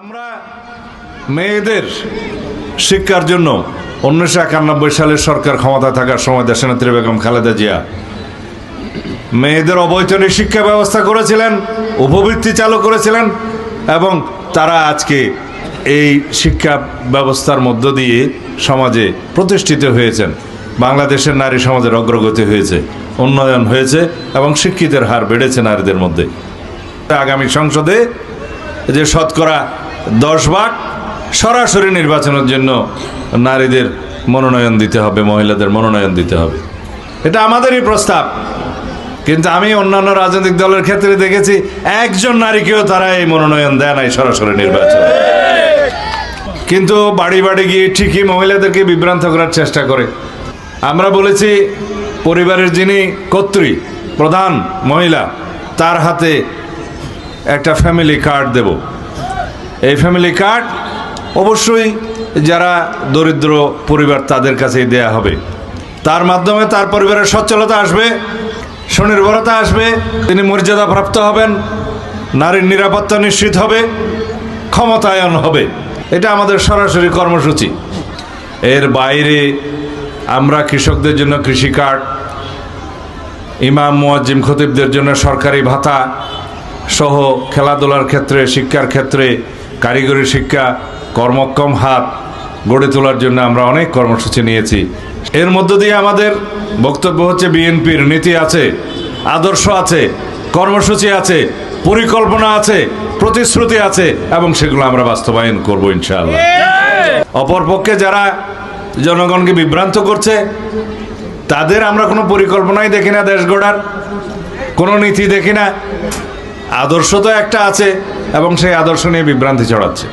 আমরা মেয়েদের শিক্ষার জন্য 1991 সালের সরকার ক্ষমতা থাকার সময় দেশনেত্রী বেগম খালেদা জিয়া মেয়েদের অবৈতনিক শিক্ষা ব্যবস্থা করেছিলেন, উপবৃত্তি চালু করেছিলেন এবং তারা আজকে এই শিক্ষা ব্যবস্থার মধ্য দিয়ে সমাজে প্রতিষ্ঠিত হয়েছেন। বাংলাদেশের নারী সমাজের অগ্রগতি হয়েছে, উন্নয়ন হয়েছে এবং শিক্ষিতের হার বেড়েছে নারীদের মধ্যে। আগামী সংসদে যে শতকরা 10 ভাগ সরাসরি নির্বাচনের জন্য নারীদের মনোনয়ন দিতে হবে, মহিলাদের মনোনয়ন দিতে হবে, এটা আমাদেরই প্রস্তাব। কিন্তু আমি অন্যান্য রাজনৈতিক দলের ক্ষেত্রে দেখেছি একজন নারীকেও তারা এই মনোনয়ন দেয় নাই সরাসরি নির্বাচন। কিন্তু বাড়ি বাড়ি গিয়ে ঠিকই মহিলাদেরকে বিভ্রান্ত করার চেষ্টা করে। আমরা বলেছি পরিবারের যিনি কর্ত্রী, প্রধান মহিলা, তার হাতে একটা ফ্যামিলি কার্ড দেব। এই ফ্যামিলি কার্ড অবশ্যই যারা দরিদ্র পরিবার তাদের কাছেই দেয়া হবে। তার মাধ্যমে তার পরিবারের সচ্ছলতা আসবে, স্বনির্ভরতা আসবে, তিনি মর্যাদাপ্রাপ্ত হবেন, নারীর নিরাপত্তা নিশ্চিত হবে, ক্ষমতায়ন হবে। এটা আমাদের সরাসরি কর্মসূচি। এর বাইরে আমরা কৃষকদের জন্য কৃষি কার্ড, ইমাম মুয়াজ্জিম খতিবদের জন্য সরকারি ভাতা সহ খেলাধুলার ক্ষেত্রে, শিক্ষার ক্ষেত্রে, কারিগরি শিক্ষা, কর্মক্ষম হাত গড়ে তোলার জন্য আমরা অনেক কর্মসূচি নিয়েছি। এর মধ্য দিয়ে আমাদের বক্তব্য হচ্ছে বিএনপির নীতি আছে, আদর্শ আছে, কর্মসূচি আছে, পরিকল্পনা আছে, প্রতিশ্রুতি আছে এবং সেগুলো আমরা বাস্তবায়ন করব ইনশাআল্লাহ। অপরপক্ষে যারা জনগণকে বিভ্রান্ত করছে তাদের আমরা কোনো পরিকল্পনাই দেখি না, দেশ গড়ার কোনো নীতি দেখি না। আদর্শ তো একটা আছে এবং সেই আদর্শ নিয়ে বিভ্রান্তি ছড়াচ্ছে।